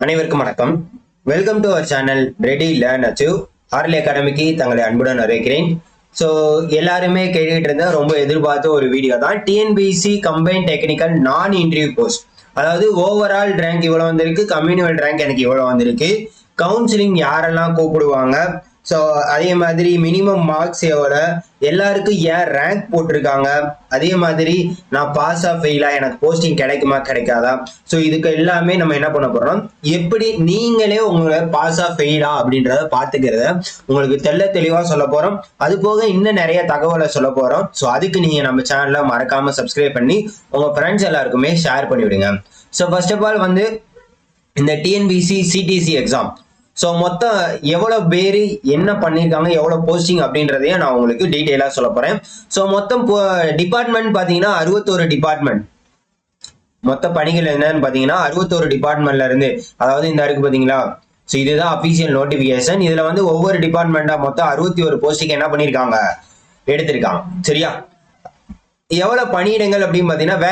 அனைவருக்கும் வணக்கம். Welcome to our channel ready learn achieve RL அகாடமிக்கு தங்களை அன்புடன் வரவேற்கிறேன். ஸோ எல்லாருமே கேட்டுக்கிட்டு இருந்த ரொம்ப எதிர்பார்த்த ஒரு வீடியோ தான் டிஎன்பிஎஸ்சி கம்பைன் டெக்னிக்கல் நான் இன்டர்வியூ போஸ்ட். அதாவது ஓவரால் ரேங்க் இவ்வளோ வந்திருக்கு, கம்யூனிவல் ரேங்க் எனக்கு இவ்வளோ வந்திருக்கு, கவுன்சிலிங் யாரெல்லாம் கூப்பிடுவாங்க, ஸோ அதே மாதிரி மினிமம் மார்க்ஸ் எவ்வளோ, எல்லாருக்கும் ஏன் ரேங்க் போட்டிருக்காங்க, அதே மாதிரி நான் பாஸா ஃபெயிலா, எனக்கு போஸ்டிங் கிடைக்குமா கிடைக்காதா, ஸோ இதுக்கு எல்லாமே நம்ம என்ன பண்ண போறோம், எப்படி நீங்களே உங்களை பாஸா ஃபெயிலா அப்படின்றத பார்த்துக்கிறத உங்களுக்கு தெளிவா சொல்ல போறோம். அது போக இன்னும் நிறைய தகவலை சொல்ல போறோம். ஸோ அதுக்கு நீங்க நம்ம சேனலை மறக்காம சப்ஸ்கிரைப் பண்ணி உங்க ஃப்ரெண்ட்ஸ் எல்லாருக்குமே ஷேர் பண்ணிவிடுங்க. ஸோ ஃபர்ஸ்ட் ஆஃப் ஆல் வந்து இந்த டிஎன்பிஎஸ்சி சிடிசி எக்ஸாம் ஸோ மொத்தம் எவ்வளோ பேர் என்ன பண்ணியிருக்காங்க, எவ்வளோ போஸ்டிங் அப்படின்றதையும் நான் உங்களுக்கு டீட்டெயிலாக சொல்ல போகிறேன். ஸோ மொத்தம் டிபார்ட்மெண்ட் பார்த்தீங்கன்னா 61 டிபார்ட்மெண்ட். மொத்த பணிகள் என்னன்னு பார்த்தீங்கன்னா 61 டிபார்ட்மெண்ட்ல இருந்து, அதாவது இந்த இருக்கு பார்த்தீங்களா, ஸோ இதுதான் அஃபீஷியல் நோட்டிஃபிகேஷன். இதில் வந்து ஒவ்வொரு டிபார்ட்மெண்ட்டாக மொத்தம் 61 போஸ்டிங் என்ன பண்ணியிருக்காங்க, எடுத்திருக்காங்க. சரியா? எவ்வளோ பணியிடங்கள் அப்படின்னு பார்த்தீங்கன்னா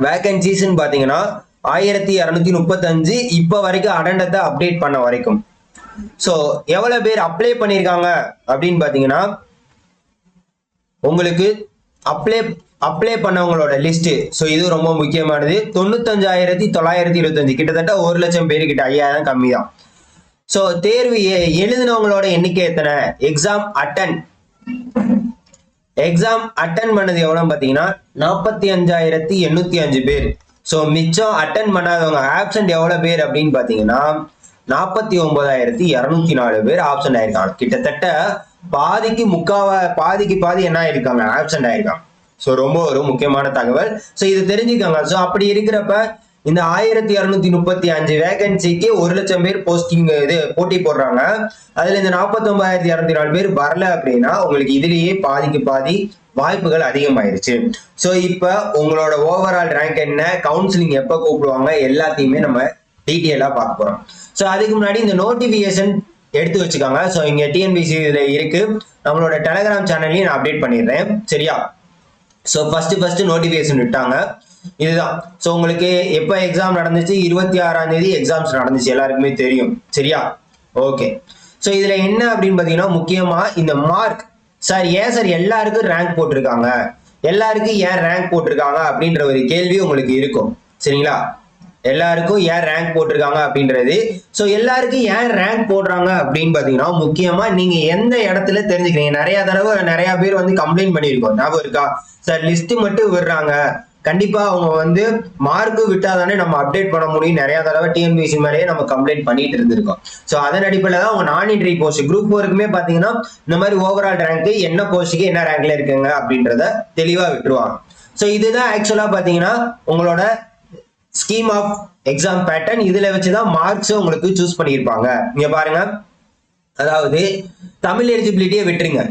வேகன்சிஸ்ன்னு பார்த்தீங்கன்னா 1235 இப்ப வரைக்கும் அடண்டத்தை அப்டேட் பண்ண வரைக்கும். சோ எவ்வளவு பேர் அப்ளை பண்ணிருக்காங்க அப்படின்னு பாத்தீங்கன்னா, உங்களுக்கு அப்ளை பண்ணவங்களோட லிஸ்ட். ஸோ இது ரொம்ப முக்கியமானது. 95,925 கிட்டத்தட்ட 1,00,000 பேரு கிட்ட, 5,000 கம்மி தான். ஸோ தேர்வு எழுதினவங்களோட எண்ணிக்கை எத்தனை, எக்ஸாம் அட்டன் பண்ணது எவ்வளவு பாத்தீங்கன்னா 45,805 பேர். ஸோ மிச்சம் அட்டன் பண்ணாதவங்க ஆப்சென்ட் எவ்வளவு பேர் அப்படின்னு பாத்தீங்கன்னா 49,204 பேர் ஆப்சென்ட் ஆயிருக்காங்க. கிட்டத்தட்ட பாதிக்கு பாதி என்ன ஆயிருக்காங்க, ஆப்சென்ட் ஆயிருக்காங்க. ஸோ ரொம்ப ஒரு முக்கியமான தகவல். ஸோ இது தெரிஞ்சுக்காங்க. ஸோ அப்படி இருக்கிறப்ப இந்த 1235 வேகன்சிக்கு 1,00,000 பேர் போஸ்டிங் இது போட்டி போடுறாங்க. அதுல இந்த 49,204 பேர் வரல அப்படின்னா உங்களுக்கு இதுலயே பாதிக்கு பாதி வாய்ப்புகள் அதிகமாயிருச்சு. ஸோ இப்ப உங்களோட ஓவரால் ரேங்க் என்ன, கவுன்சிலிங் எப்ப கூப்பிடுவாங்க, எல்லாத்தையுமே நம்ம டீட்டெயிலா பார்க்க போறோம். ஸோ அதுக்கு முன்னாடி இந்த நோட்டிபிகேஷன் எடுத்து வச்சுக்காங்க. ஸோ இங்க டிஎன்பிஎஸ்சி இதுல இருக்கு, நம்மளோட டெலிகிராம் சேனல்லையும் நான் அப்டேட் பண்ணிடுறேன். சரியா? ஸோ ஃபர்ஸ்ட் நோட்டிபிகேஷன் விட்டாங்க, இதுதான். ஸோ உங்களுக்கு எப்ப எக்ஸாம் நடந்துச்சு, 26ஆம் தேதி எக்ஸாம்ஸ் நடந்துச்சு, எல்லாருக்குமே தெரியும். சரியா? ஓகே. ஸோ இதுல என்ன அப்படின்னு பாத்தீங்கன்னா, முக்கியமா இந்த மார்க். சார் ஏன் சார் எல்லாருக்கும் ரேங்க் போட்டிருக்காங்க, எல்லாருக்கும் ஏன் ரேங்க் போட்டிருக்காங்க அப்படின்ற ஒரு கேள்வி உங்களுக்கு இருக்கும். சரிங்களா? எல்லாருக்கும் ஏன் ரேங்க் போட்டிருக்காங்க அப்படின்றது. ஸோ எல்லாருக்கும் ஏன் ரேங்க் போடுறாங்க அப்படின்னு பாத்தீங்கன்னா, முக்கியமா நீங்க எந்த இடத்துல தெரிஞ்சுக்கிறீங்க. நிறைய தடவை நிறைய பேர் வந்து கம்ப்ளைண்ட் பண்ணியிருக்கோம், ஞாபகம் இருக்கா? சார் லிஸ்ட் மட்டும் விடுறாங்க, கண்டிப்பா அவங்க வந்து மார்க் விட்டாதானே நம்ம அப்டேட் பண்ண முடியும். நிறைய தடவை டிஎன்பிஎஸ்சி மேலேயே நம்ம கம்ப்ளைண்ட் பண்ணிட்டு இருந்திருக்கோம். ஸோ அதன் அடிப்படையில் தான் அவங்க நான் என்ட்ரி போஸ்ட் குரூப் 4க்குமே பாத்தீங்கன்னா இந்த மாதிரி ஓவரால் ரேங்க் என்ன போஸ்டுக்கு என்ன ரேங்க்ல இருக்குங்க அப்படின்றத தெளிவா விட்டுருவாங்க. ஸோ இதுதான் ஆக்சுவலா பாத்தீங்கன்னா உங்களோட ஸ்கீம் ஆஃப் எக்ஸாம் பேட்டர்ன். இதுல வச்சுதான் மார்க்ஸ் உங்களுக்கு சூஸ் பண்ணியிருப்பாங்க. இங்க பாருங்க, அதாவது தமிழ் எலிஜிபிலிட்டியை விட்டுருங்க.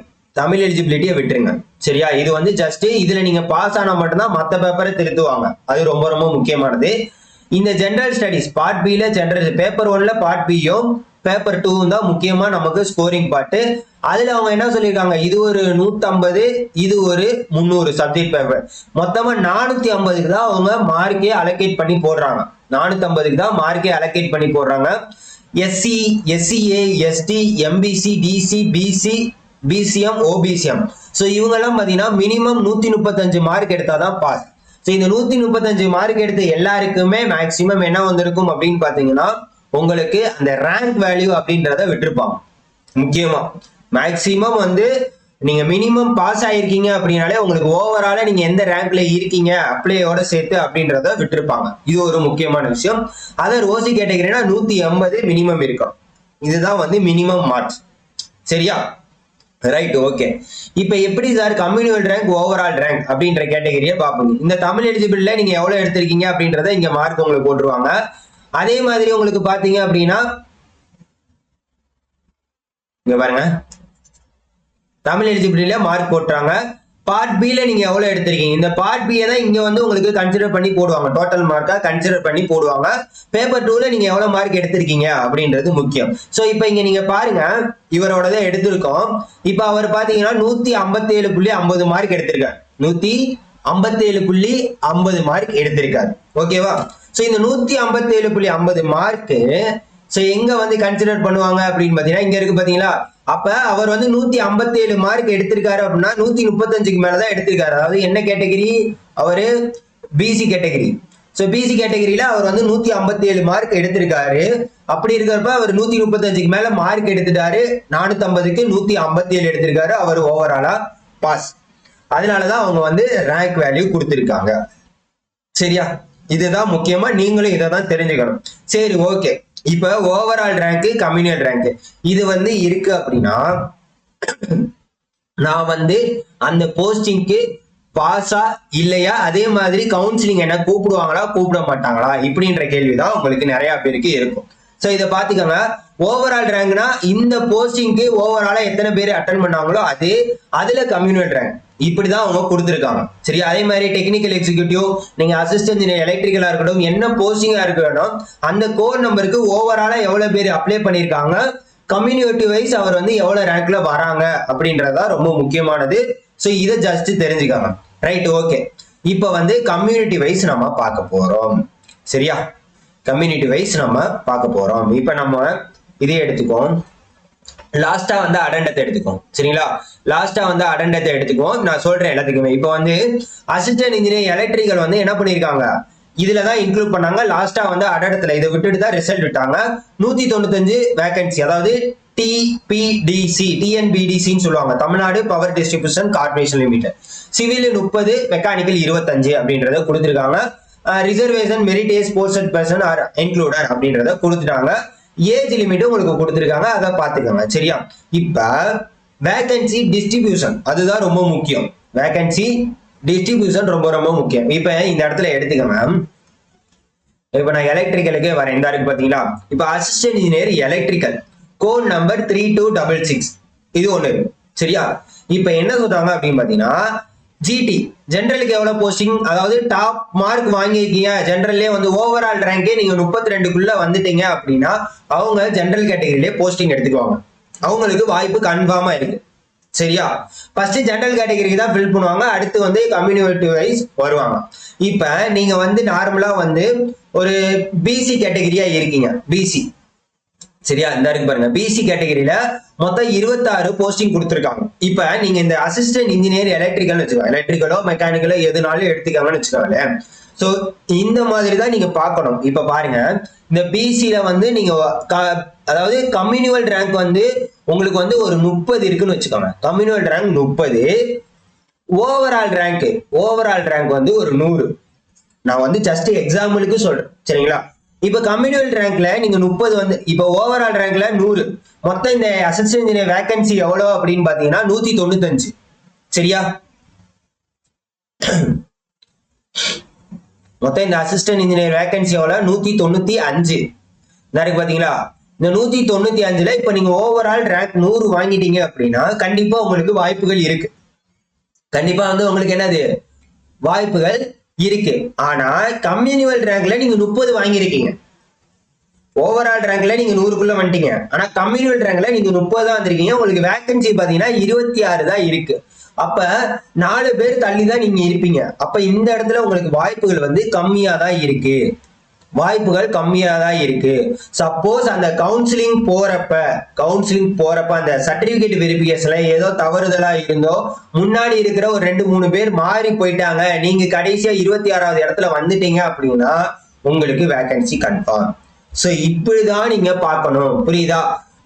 சரியா? இது வந்து ஜஸ்ட் இதுல நீங்க பாஸ் ஆனா மட்டும்தான் மத்த பேப்பரை திருத்துவாங்க. அது ரொம்ப ரொம்ப முக்கியமானது. இந்த ஜெனரல் ஸ்டடிஸ் பார்ட் பில ஜெனரல் பேப்பர் 1ல பார்ட் பியும் பேப்பர் 2 தான் முக்கியமா நமக்கு ஸ்கோரிங் பார்ட். அதுல அவங்க என்ன சொல்லியிருக்காங்க, இது ஒரு 150, இது ஒரு 300 சப்ஜெக்ட் பேப்பர். மொத்தமா 450க்கு தான் அவங்க மார்க்கே அலோகேட் பண்ணி போடுறாங்க. 450க்கு தான் மார்க்கே அலோகேட் பண்ணி போடுறாங்க. SC, SCA, ST, MBC, DC, BC, BCM, OBCM. So இவங்கெல்லாம் பார்த்தீங்கன்னா மினிமம் 135 மார்க் எடுத்தாதான் பாஸ். ஸோ இந்த 135 மார்க் எடுத்த எல்லாருக்குமே மேக்சிமம் என்ன வந்திருக்கும் அப்படின்னு பார்த்தீங்கன்னா, உங்களுக்கு அந்த ரேங்க் வேல்யூ அப்படின்றத விட்டுருப்பாங்க. முக்கியமா மேக்சிமம் வந்து நீங்க மினிமம் பாஸ் ஆயிருக்கீங்க அப்படின்னாலே உங்களுக்கு ஓவரால நீங்க எந்த ரேங்க்ல இருக்கீங்க அப்ளையோட சேர்த்து அப்படின்றத விட்டுருப்பாங்க. இது ஒரு முக்கியமான விஷயம். அதர் ஓசி கேட்டகரினா 180 மினிமம் இருக்கும். இதுதான் வந்து மினிமம் மார்க்ஸ். சரியா? Right, okay. இப்ப எப்படி சார் கம்யூனிவல் ரேங்க், ஓவரால் ரேங்க் அப்படின்ற கேட்டகரியை பார்ப்பீங்க. இந்த தமிழ் எலிஜிபிள்ல நீங்க எவ்வளவு எடுத்திருக்கீங்க அப்படின்றத இங்க மார்க் உங்களுக்கு போட்டுருவாங்க. அதே மாதிரி உங்களுக்கு பாத்தீங்க அப்படின்னா இங்க பாருங்க, தமிழ் எலிஜிபிலிட்டியில மார்க் போட்டுறாங்க. பார்ட் பில நீங்க எவ்வளவு எடுத்திருக்கீங்க, இந்த பார்ட் பியை தான் இங்க வந்து உங்களுக்கு கன்சிடர் பண்ணி போடுவாங்க, டோட்டல் மார்க்கா கன்சிடர் பண்ணி போடுவாங்க. பேப்பர் 2ல நீங்க எவ்வளவு மார்க் எடுத்திருக்கீங்க அப்படின்றது முக்கியம். சோ இப்போ இங்க நீங்க பாருங்க, இவரோடதான் எடுத்திருக்கோம். இப்ப அவர் பாத்தீங்கன்னா 157.50 மார்க் எடுத்திருக்காரு. 157.50 மார்க் எடுத்திருக்காரு. ஓகேவா? ஸோ இந்த 157.50 மார்க்கு ஸோ எங்க வந்து கன்சிடர் பண்ணுவாங்க அப்படின்னு பாத்தீங்கன்னா இங்க இருக்கு பாத்தீங்களா. அப்ப அவர் வந்து 157 மார்க் எடுத்திருக்காரு அப்படின்னா 135க்கு மேலதான் எடுத்திருக்காரு. அதாவது என்ன கேட்டகரி, அவரு பிசி கேட்டகரி. ஸோ பிசி கேட்டகரியில அவர் வந்து 157 மார்க் எடுத்திருக்காரு. அப்படி இருக்கிறப்ப அவர் 135க்கு மேல மார்க் எடுத்துட்டாரு. 450க்கு 157 எடுத்திருக்காரு. அவர் ஓவராலா பாஸ். அதனாலதான் அவங்க வந்து ரேங்க் வேல்யூ கொடுத்திருக்காங்க. சரியா, இதுதான் முக்கியமா நீங்களும் இதை தான் தெரிஞ்சுக்கணும். சரி, ஓகே. இப்ப ஓவரால் ரேங்க், கம்யூனியல் ரேங்க் இது வந்து இருக்கு அப்படின்னா நான் வந்து அந்த போஸ்டிங்க்கு பாஸா இல்லையா, அதே மாதிரி கவுன்சிலிங் என்ன கூப்பிடுவாங்களா கூப்பிட மாட்டாங்களா இப்படின்ற கேள்விதான் உங்களுக்கு நிறைய பேருக்கு இருக்கும். சோ இதை பாத்துக்கோங்க. ஓவரால் ரேங்க்னா இந்த போஸ்டிங்க்கு ஓவராலா எத்தனை பேர் அட்டன் பண்ணாங்களோ அது, அதுல கம்யூனியல் ரேங்க் இப்படிதான் அவங்க கொடுத்துருக்காங்க. சரி, அதே மாதிரி டெக்னிக்கல் எக்ஸிக்யூட்டிவ், நீங்க அசிஸ்டன்ட் இன்ஜினியர் எலக்ட்ரிக்கலா இருக்கட்டும், என்ன போஸ்டிங்கா இருக்கட்டும், அந்த கோர் நம்பருக்கு ஓவராலா எவ்வளவு பேர் அப்ளை பண்ணிருக்காங்க, கம்யூனிட்டி வைஸ் அவர் வந்து எவ்வளவு ரேங்க்ல வராங்க அப்படின்றதா ரொம்ப முக்கியமானது. ஸோ இதை ஜஸ்ட் தெரிஞ்சுக்காங்க. Right, okay. இப்போ வந்து கம்யூனிட்டி வைஸ் நம்ம பார்க்க போறோம். சரியா, கம்யூனிட்டி வைஸ் நம்ம பார்க்க போறோம். இப்போ நம்ம இதே எடுத்துக்கோம். லாஸ்டா வந்து அடண்டத்தை எடுத்துக்கோம். சரிங்களா, லாஸ்டா வந்து அடண்டத்தை எடுத்துக்கோம். நான் சொல்றேன் எல்லாத்துக்குமே. இப்போ வந்து அசிஸ்டன்ட் இன்ஜினியர் எலக்ட்ரிக்கல் வந்து என்ன பண்ணிருக்காங்க, இதுலதான் இன்க்ளூட் பண்ணாங்க. லாஸ்டா வந்து அடண்டத்துல இதை விட்டுட்டு தான் ரிசல்ட் விட்டாங்க. 195 வேகன்சி, அதாவது டிபிடிசி, டிஎன்பிடிசின்னு சொல்லுவாங்க, Tamil Nadu power distribution corporation limited. Civil 30, mechanical 25 அப்படின்றத கொடுத்துருக்காங்க. Reservation merit age posted person R included அப்படின்றத கொடுத்துட்டாங்க. ஏஜ் லிமிட் உங்களுக்கு கொடுத்துருக்காங்க, அதை பார்த்துக்கோங்க. சரியா, இப்ப வேகன்சி டிஸ்ட்ரிபியூஷன் அதுதான் ரொம்ப முக்கியம். வேகன்சி டிஸ்ட்ரிபியூஷன் ரொம்ப ரொம்ப முக்கியம். இப்ப இந்த இடத்துல எடுத்துக்கோங்க. இப்ப நான் எலக்ட்ரிக்கலுக்கு வரேன். இந்த இருக்கு பாத்தீங்களா. இப்ப assistant engineer electrical code number 3266 இது ஒண்ணு. சரியா, இப்ப என்ன சொல்றாங்க அப்படின்னு பாத்தீங்கன்னா, ஜிடி ஜெனரலுக்கு எவ்வளவு போஸ்டிங், அதாவது டாப் மார்க் வாங்கியிருக்கீங்க ஜெனரல்லே வந்து ஓவரால் ரேங்கே நீங்க 32க்குள்ள வந்துட்டீங்க அப்படின்னா அவங்க ஜெனரல் கேட்டகரியிலே போஸ்டிங் எடுத்துக்குவாங்க. அவங்களுக்கு வாய்ப்பு கன்ஃபார்மா இருக்கு. சரியா, ஃபர்ஸ்ட் ஜெனரல் கேட்டகரிக்கு தான் ஃபில் பண்ணுவாங்க, அடுத்து வந்து கம்யூனிட்டி வைஸ் வருவாங்க. இப்ப நீங்க வந்து நார்மலா வந்து ஒரு பிசி கேட்டகரியா இருக்கீங்க, பிசி. சரியா, இந்த இருக்கு பாருங்க, பிசி கேட்டகரியில மொத்தம் 26 போஸ்டிங் கொடுத்துருக்காங்க. இப்ப நீங்க இந்த அசிஸ்டன்ட் இன்ஜினியர் எலக்ட்ரிக்கல் வச்சுக்கோங்க, எலக்ட்ரிக்கலோ மெக்கானிக்கலோ எதுனாலும் எடுத்துக்காங்கன்னு வச்சுக்கோங்களேன். சோ இந்த மாதிரி தான் நீங்க பார்க்கணும். இப்ப பாருங்க, இந்த பிசில வந்து நீங்க அதாவது கம்யூனியல் ரேங்க் வந்து உங்களுக்கு வந்து ஒரு 30 இருக்குன்னு வச்சுக்கோங்க. கம்யூனியல் ரேங்க் 30, ஓவரால் ரேங்க் வந்து ஒரு 100. நான் வந்து ஜஸ்ட் எக்ஸாம்பிளுக்கு சொல்றேன். சரிங்களா, இப்ப கம்யூனியல் ரேங்க்ல நீங்க 30 வந்து, இப்ப ஓவரால் ரேங்க்ல 100, மொத்தம் இந்த அசிஸ்டன்ட் இன்ஜினியர் வேகன்சி எவ்வளவு அப்படின்னு பாத்தீங்கன்னா 195. சரியா, மொத்தம் இந்த அசிஸ்டன்ட் இன்ஜினியர் வேகன்சி எவ்வளவு, 195 இருக்கு பாத்தீங்களா. இந்த 195ல இப்ப நீங்க ஓவரால் ரேங்க் 100 வாங்கிட்டீங்க அப்படின்னா கண்டிப்பா உங்களுக்கு வாய்ப்புகள் இருக்கு. கண்டிப்பா வந்து உங்களுக்கு என்னது வாய்ப்புகள் இருக்கு. ஆனா கம்யூனியல் ரேங்க்ல நீங்க 30 வாங்கியிருக்கீங்க, ஓவரால் ரேங்க்ல நீங்க 100க்குள்ள வந்துட்டீங்க. ஆனா கம்யூனியல் ரேங்க்ல நீங்க 30 தான் வந்திருக்கீங்க. உங்களுக்கு வேகன்சி பாத்தீங்கன்னா 26 தான் இருக்கு. அப்ப 4 பேர் தள்ளி தான் நீங்க இருப்பீங்க. அப்ப இந்த இடத்துல உங்களுக்கு வாய்ப்புகள் வந்து கம்மியா தான் இருக்கு, வாய்ப்புகள் கம்மியா தான் இருக்கு. சப்போஸ் அந்த கவுன்சிலிங் போறப்ப அந்த சர்டிபிகேட் வெரிஃபிகேஷன்ல ஏதோ தவறுதலா இருந்தோ, முன்னாடி இருக்கிற ஒரு 2-3 பேர் மாறி போயிட்டாங்க, நீங்க கடைசியா 26வது இடத்துல வந்துட்டீங்க அப்படின்னா உங்களுக்கு வேகன்சி கன்ஃபார்ம். சோ இப்படிதான் நீங்க பார்க்கணும், புரியுதா.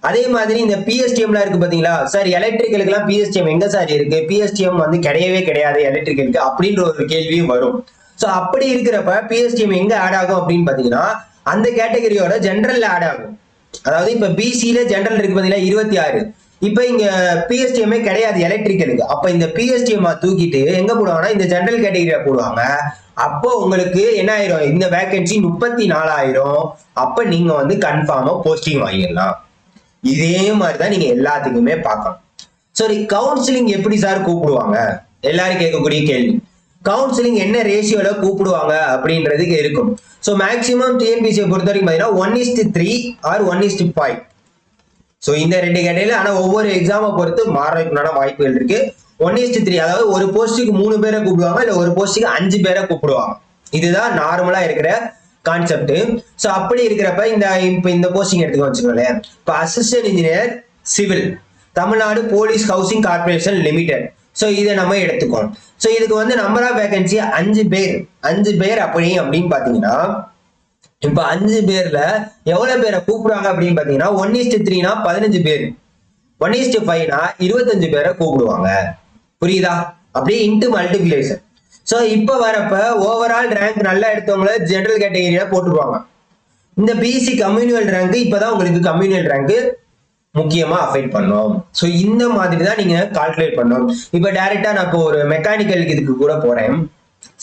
அதே மாதிரி இந்த பிஎஸ்டிஎம்ல இருக்கு பாத்தீங்களா சார், எலக்ட்ரிக்கலுக்கு எல்லாம் பிஎஸ்டிஎம் எங்க சார் இருக்கு, பிஎஸ்டிஎம் வந்து கிடையவே கிடையாது எலக்ட்ரிக்கலுக்கு அப்படின்ற ஒரு கேள்வியும் வரும். சோ அப்படி இருக்கிறப்ப பிஎஸ்டிஎம் எங்க ஆட் ஆகும் அப்படின்னு பாத்தீங்கன்னா அந்த கேட்டகரியோட ஜெனரல்ல ஆட் ஆகும். அதாவது இப்ப பிசில ஜெனரல் இருக்கு பாத்தீங்களா 26, இப்ப இங்க பிஎஸ்டிஎம்ஏ கிடையாது எலக்ட்ரிக்கலுக்கு. அப்ப இந்த பிஎஸ்டிஎம் தூக்கிட்டு எங்க போடுவாங்கன்னா இந்த ஜெனரல் கேட்டகரியில போடுவாங்க. அப்போ உங்களுக்கு என்ன ஆயிரும், இந்த வேகன்சி 34,000. அப்ப நீங்க வந்து கன்ஃபார்மா போஸ்டிங் வாங்கிடலாம். இதே மாதிரிதான் நீங்க எல்லாத்துக்குமே பார்க்கணும். சரி, கவுன்சிலிங் எப்படி சார் கூப்பிடுவாங்க, எல்லாரும் கேட்கக்கூடிய கேள்வி. கவுன்சிலிங் என்ன ரேஷியோல கூப்பிடுவாங்க அப்படின்றதுக்கு இருக்கும். சோ மேக்ஸிமம் டிஎன்பிசியை பொறுத்த வரைக்கும் பாத்தீங்கன்னா 1:3 ஆர் 1:5. சோ இந்த 2 கேட்டகரியில, ஆனா ஒவ்வொரு எக்ஸாமை பொறுத்து மாறதுக்குண்டான வாய்ப்புகள் இருக்கு. 1:3, அதாவது ஒரு போஸ்டுக்கு 3 பேரை கூப்பிடுவாங்க, இல்ல ஒரு போஸ்டுக்கு 5 பேரை கூப்பிடுவாங்க. இதுதான் நார்மலா இருக்கிற கான்செப்ட். ஸோ அப்படி இருக்கிறப்ப இந்த போஸ்டிங் எடுத்துக்க வச்சுக்கோங்களேன். இப்போ assistant engineer civil, Tamil Nadu police housing corporation limited. So இதை நம்ம எடுத்துக்கோம். ஸோ இதுக்கு வந்து நம்பர் ஆஃப் வேகன்சி 5 பேர் அப்படின்னு பாத்தீங்கன்னா, இப்ப 5 பேர்ல எவ்வளவு பேரை கூப்பிடுவாங்க அப்படின்னு பாத்தீங்கன்னா 1:3னா 15 பேர், 1:5னா 25 பேரை கூப்பிடுவாங்க. புரியுதா? அப்படியே இன்டு மல்டிபிளேஷன். சோ இப்ப வரப்ப ஓவரால் ரேங்க் நல்லா எடுத்தவங்கள ஜெனரல் கேட்டகரியில போட்டுருவாங்க. இந்த பிசி கம்யூனியல் ரேங்க் இப்பதான் உங்களுக்கு கம்யூனியல் ரேங்க் முக்கியமா அஃபெக்ட் பண்ணும். சோ இந்த மாதிரி தான் நீங்க கால்குலேட் பண்ணணும். இப்ப டைரக்டா நான் இப்போ ஒரு மெக்கானிக்கலுக்கு இதுக்கு கூட போறேன்.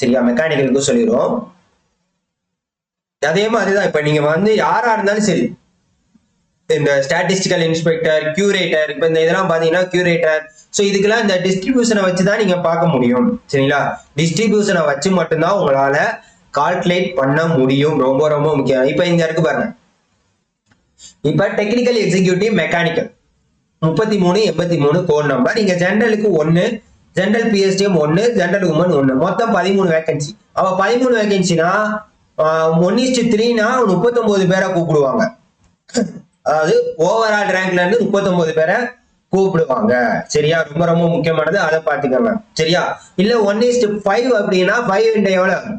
சரியா? மெக்கானிக்கலுக்கு சொல்லிடுவோம். அதே மாதிரிதான் இப்ப நீங்க வந்து யாரா இருந்தாலும் சரி, இந்த ஸ்டாட்டிஸ்டிக்கல் இன்ஸ்பெக்டர், கியூரேட்டர், இப்ப இந்த இதெல்லாம் பாத்தீங்கன்னா கியூரேட்டர். ஸோ இதுக்கெல்லாம் இந்த டிஸ்ட்ரிபியூஷனை வச்சுதான் நீங்க பார்க்க முடியும். சரிங்களா? டிஸ்ட்ரிபியூஷனை வச்சு மட்டும்தான் உங்களால கால்குலேட் பண்ண முடியும். ரொம்ப ரொம்ப முக்கியம். இப்ப இங்க இருக்கு பாருங்க. இப்ப technical executive mechanical 3383 code number. இங்க ஜெனரலுக்கு 1, ஜெனரல் பிஎஸ்டிஎம் 1, ஜெனரல் உமன் 1, மொத்தம் 13 வேகன்சி. அப்ப 13 வேகன்சினா 1:3னா 39 பேரை கூப்பிடுவாங்க. அதாவது ஓவரால் ரேங்க்ல இருந்து 39 பேரை கூப்பிடுவாங்க. சரியா? ரொம்ப ரொம்ப முக்கியமானது, அதை பாத்துக்கோங்க. சரியா? இல்ல 1:5 அப்படின்னா 5 எவ்வளவு?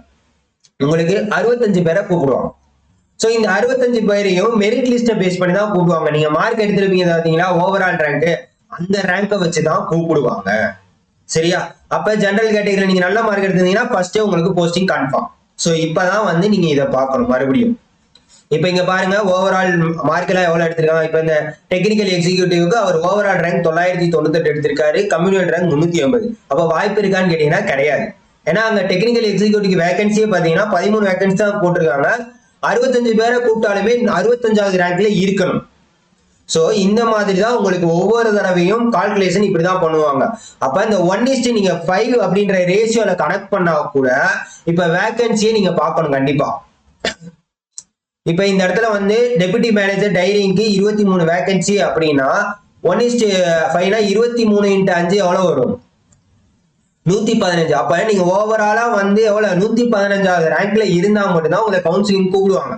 உங்களுக்கு 65 பேரை கூப்பிடுவாங்க. சோ இந்த 65 பேரையும் மெரிட் லிஸ்ட பேஸ் பண்ணி தான் கூப்பிடுவாங்க. நீங்க மார்க் எடுத்திருப்பீங்க பாத்தீங்களா, ஓவரால் ரேங்க், அந்த ரேங்கை வச்சுதான் கூப்பிடுவாங்க. சரியா? அப்ப ஜெனரல் கேட்டகரியில நீங்க நல்ல மார்க் எடுத்திருந்தீங்கன்னா ஃபர்ஸ்டே உங்களுக்கு போஸ்டிங் கன்ஃபார்ம். சோ இப்பதான் வந்து நீங்க இதை பார்க்கணும் மறுபடியும். இப்ப இங்க பாருங்க, ஓவரால் மார்க் எல்லாம் எவ்வளவு எடுத்திருக்காங்க. இப்ப இந்த டெக்னிக்கல் எக்ஸிக்யூட்டிவ்க்கு அவர் ஓவரால் ரேங்க் 998 எடுத்திருக்காரு, கம்யூனியல் ரேங்க் 380. அப்ப வாய்ப்பு இருக்கான்னு கேட்டீங்கன்னா கிடையாது. ஏன்னா அங்க டெக்னிக்கல் எக்ஸிக்யூட்டிவ் வேகன்சியே பாத்தீங்கன்னா 13 வேகன்சி தான் போட்டிருக்காங்க. 65 பேரை கூப்பிட்டாலுமே 65வது ரேங்க்ல இருக்கணும். சோ இந்த மாதிரி தான் உங்களுக்கு ஒவ்வொரு தடவையும் கால்குலேஷன் இப்படிதான் பண்ணுவாங்க. அப்ப இந்த 1:5 அப்படின்ற ரேஷியோல கனெக்ட் பண்ணா கூட இப்ப வேகன்சியை நீங்க பார்க்கணும் கண்டிப்பா. இப்ப இந்த இடத்துல வந்து டெபுட்டி மேனேஜர் டைரிங்க்கு 23 வேகன்சி அப்படின்னா 1:5னா 23x5 எவ்வளவு வரும்? 115. அப்ப நீங்க ஓவராலா வந்து எவ்வளவு 115வது ரேங்க்ல இருந்தா மட்டும்தான் உங்களை கவுன்சிலிங் கூப்பிடுவாங்க.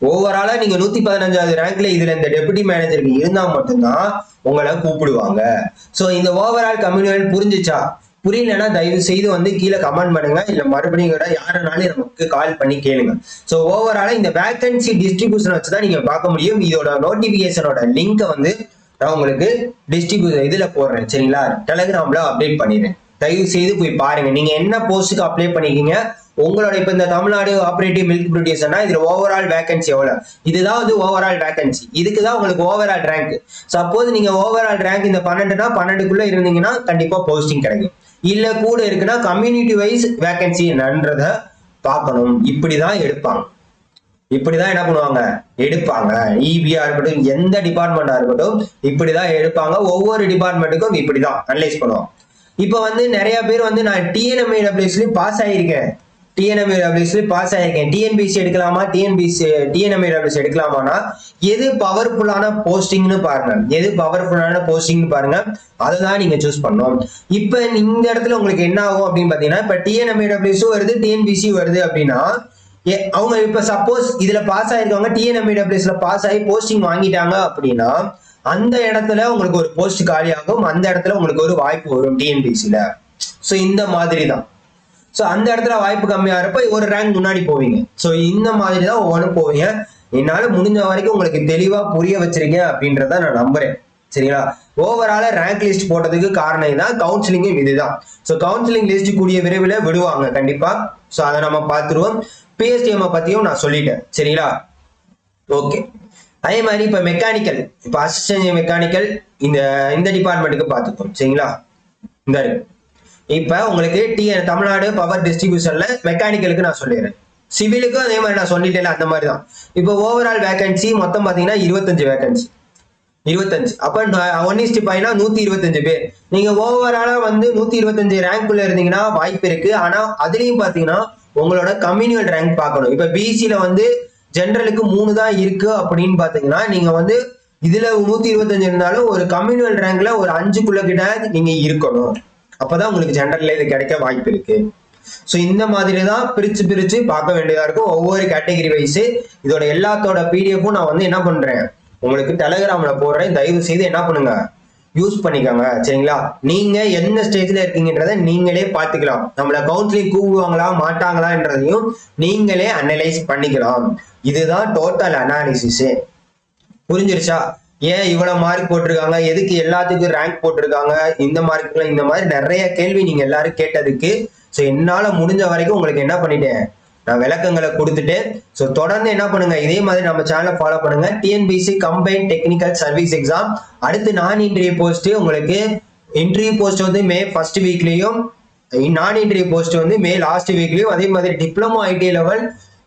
ஓவராலா நீங்க 115வது ரேங்க்ல இதுல இந்த டெபுட்டி மேனேஜருக்கு இருந்தா மட்டும்தான் உங்களை கூப்பிடுவாங்க. சோ இந்த ஓவரால் கம்யூனியல் புரிஞ்சுச்சா? புரியலன்னா தயவு செய்து வந்து கீழே கமெண்ட் பண்ணுங்க, இல்ல மறுபடியும் கூட யாருனாலும் நமக்கு கால் பண்ணி கேளுங்க. சோ ஓவராலா இந்த வேகன்சி டிஸ்ட்ரிபியூஷன் வச்சுதான் நீங்க பார்க்க முடியும். இதோட நோட்டிபிகேஷனோட லிங்கை வந்து நான் உங்களுக்கு இதுல போடுறேன். சரிங்களா? டெலிகிராம்ல அப்டேட் பண்ணிடுறேன். தயவு செய்து போய் பாருங்க. நீங்க என்ன போஸ்டுக்கு அப்ளை பண்ணிருக்கீங்க, உங்களோட இப்ப இந்த தமிழ்நாடு ஆபரேட்டிவ் மில்க் ப்ரொடியூசர்னா இதுல ஓவரால் வேகன்சி எவ்வளவு? இதுதான் வந்து ஓவரால் வேகன்சி. இதுக்குதான் உங்களுக்கு ஓவரால் ரேங்க். சப்போஸ் நீங்க ஓவரால் ரேங்க் இந்த 12னா 12க்குள்ள இருந்தீங்கன்னா கண்டிப்பா போஸ்டிங் கிடைக்கும். இல்ல கூட இருக்குன்னா கம்யூனிட்டி வைஸ் வேகன்சி என்னன்றத பார்க்கணும். இப்படிதான் எடுப்பாங்க. இப்படிதான் என்ன பண்ணுவாங்க, எடுப்பாங்க. இபியா இருக்கட்டும், எந்த டிபார்ட்மெண்டா இருக்கட்டும், இப்படிதான் எடுப்பாங்க. ஒவ்வொரு டிபார்ட்மெண்ட்டுக்கும் இப்படிதான் அனலைஸ் பண்ணுவோம். இப்ப வந்து நிறைய பேர் வந்து நான் டிஎன்எம்ஏடபிள்யூஎஸ்லயும் பாஸ் ஆயிருக்கேன், டிஎன்பிசி எடுக்கலாமா, டிஎன்எம்ஏடபிள்யூஎஸ் எடுக்கலாமானா எது பவர்ஃபுல்லான போஸ்டிங்னு பாருங்க. எது பவர்ஃபுல்லான போஸ்டிங்னு பாருங்க, அதுதான் நீங்க சூஸ் பண்ணணும். இப்ப இந்த இடத்துல உங்களுக்கு என்ன ஆகும் அப்படின்னு பாத்தீங்கன்னா, இப்ப டிஎன்எம்ஏடபிள்யூஎஸும் வருது, டிஎன்பிசி வருது அப்படின்னா அவங்க இப்ப சப்போஸ் இதுல பாஸ் ஆயிருக்காங்க, டிஎன்எம்ஏடபிள்யூஎஸ்ல பாஸ் ஆகி போஸ்டிங் வாங்கிட்டாங்க அப்படின்னா அந்த இடத்துல உங்களுக்கு ஒரு போஸ்ட் காலியாகும். அந்த இடத்துல உங்களுக்கு ஒரு வாய்ப்பு வரும் டிஎன்பிசில. சோ இந்த மாதிரி தான். சோ அந்த இடத்துல வாய்ப்பு கம்மியா இருப்ப ஒரு ரேங்க் முன்னாடி போவீங்க. சோ இந்த மாதிரி தான் ஒவ்வொன்றும் போவீங்க. என்னால முடிஞ்ச வரைக்கும் உங்களுக்கு தெளிவா புரிய வச்சிருக்கேன் அப்படின்றத நான் நம்புறேன். சரிங்களா? ஓவரால ரேங்க் லிஸ்ட் போட்டதுக்கு காரணம் தான், கவுன்சிலிங்கும் இதுதான். சோ கவுன்சிலிங் லிஸ்ட் கூடிய விரைவில் விடுவாங்க கண்டிப்பா. சோ அதை நம்ம பார்த்துருவோம். பிஎஸ்டிஎம் பத்தியும் நான் சொல்லிட்டேன். சரிங்களா? ஓகே. அதே மாதிரி இப்ப மெக்கானிக்கல், இப்ப அசிஸ்டன்ட் மெக்கானிக்கல் இந்த டிபார்ட்மெண்ட்டுக்கு பார்த்துக்கோம். சரிங்களா? இந்த இப்ப உங்களுக்கு தமிழ்நாடு பவர் டிஸ்ட்ரிபியூஷன்ல மெக்கானிக்கலுக்கு நான் சொல்லிடுறேன். சிவிலுக்கும் அதே மாதிரி நான் சொல்லிட்டேன், அந்த மாதிரி தான். இப்போ ஓவரால் வேகன்சி மொத்தம் பாத்தீங்கன்னா 25 வேகன்சி. 25 அப்ப 1:5னா 125 பேர். நீங்க ஓவராலா வந்து 125 ரேங்க்குள்ள இருந்தீங்கன்னா வாய்ப்பு இருக்கு. ஆனா அதுலயும் பாத்தீங்கன்னா உங்களோட கம்யூனியல் ரேங்க் பார்க்கணும். இப்ப பிசில வந்து ஜெனரலுக்கு 3 தான் இருக்கு அப்படின்னு பாத்தீங்கன்னா நீங்க வந்து இதுல 125 இருந்தாலும் ஒரு கம்யூனியல் ரேங்க்ல ஒரு 5க்குள்ள கிட்ட நீங்க இருக்கணும். அப்பதான் உங்களுக்கு ஜெனரல்ல இது கிடைக்க வாய்ப்பு இருக்கு. ஸோ இந்த மாதிரி தான் பிரிச்சு பிரிச்சு பார்க்க வேண்டியதா இருக்கும் ஒவ்வொரு கேட்டகரி வைஸ். இதோட எல்லாத்தோட பிடிஎஃப்பும் நான் வந்து என்ன பண்றேன் உங்களுக்கு டெலகிராம்ல போடுறேன். தயவு செய்து என்ன பண்ணுங்க யூஸ் பண்ணிக்கோங்க சரிங்களா. நீங்க என்ன ஸ்டேஜ்ல இருக்கீங்கன்றத நீங்களே பார்த்துக்கலாம். நம்மள கவுன்சிலிங் கூவுவாங்களா மாட்டாங்களான்றதையும் நீங்களே அனலைஸ் பண்ணிக்கலாம். இதுதான் டோட்டல் அனாலிசிஸ். புரிஞ்சிருச்சா? ஏன் இவ்வளவு மார்க் போட்டிருக்காங்க, எதுக்கு எல்லாத்துக்கும் ரேங்க் போட்டிருக்காங்க, இந்த மார்க்ல இந்த மாதிரி நிறைய கேள்வி நீங்க எல்லாரும் கேட்டதுக்கு ஸோ என்னால முடிஞ்ச வரைக்கும் உங்களுக்கு என்ன பண்ணிட்டேன் நான் விளக்கங்களை கொடுத்துட்டு ஸோ தொடர்ந்து என்ன பண்ணுங்க இதே மாதிரி நம்ம சேனலை ஃபாலோ பண்ணுங்க. TNPSC combine technical service exam அடுத்து நான் இன்டர்வியூ போஸ்ட் உங்களுக்கு இன்டர்வியூ போஸ்ட் வந்து மே ஃபர்ஸ்ட் வீக்லயும் நான் இன்டர்வியூ போஸ்ட் வந்து மே லாஸ்ட் வீக்லயும் அதே மாதிரி டிப்ளமோ ஐடி லெவல்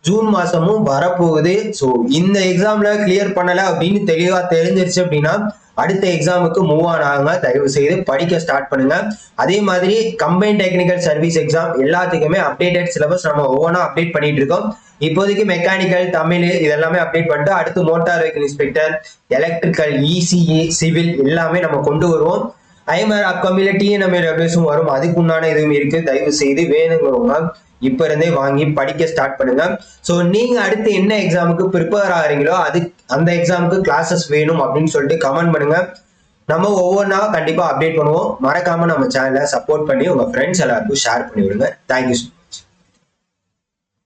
ஜூன் மாசமும் வரப்போகுது. ஸோ இந்த எக்ஸாம்ல கிளியர் பண்ணல அப்படின்னு தெளிவா தெரிஞ்சிருச்சு அப்படின்னா அடுத்த எக்ஸாமுக்கு மூவ் ஆனாங்க. தயவு செய்து படிக்க ஸ்டார்ட் பண்ணுங்க. அதே மாதிரி கம்பைன் டெக்னிக்கல் சர்வீஸ் எக்ஸாம் எல்லாத்துக்குமே அப்டேட்டட் சிலபஸ் நம்ம ஒவ்வொன்றா அப்டேட் பண்ணிட்டு இருக்கோம். இப்போதைக்கு மெக்கானிக்கல் தமிழ் இதெல்லாமே அப்டேட் பண்ணிட்டு அடுத்து motor vehicle inspector electrical ECE civil எல்லாமே நம்ம கொண்டு வருவோம். அதே மாதிரி அப்கமிங்ல டிஎன்எம்ஏடபிள்யூஸும் வரும். அதுக்கு உண்டான இதுவும் இருக்கு. தயவு செய்து வேணுங்கிறவங்க இப்ப இருந்தே வாங்கி படிக்க ஸ்டார்ட் பண்ணுங்க. ஸோ நீங்க அடுத்து என்ன எக்ஸாமுக்கு ப்ரிப்பேர் ஆகிறீங்களோ அது அந்த எக்ஸாமுக்கு கிளாஸஸ் வேணும் அப்படின்னு சொல்லிட்டு கமெண்ட் பண்ணுங்க. நம்ம ஒவ்வொன்றா கண்டிப்பா அப்டேட் பண்ணுவோம். மறக்காம நம்ம சேனலை சப்போர்ட் பண்ணி உங்க ஃப்ரெண்ட்ஸ் எல்லாருக்கும் ஷேர் பண்ணி விடுங்க. தேங்க்யூ.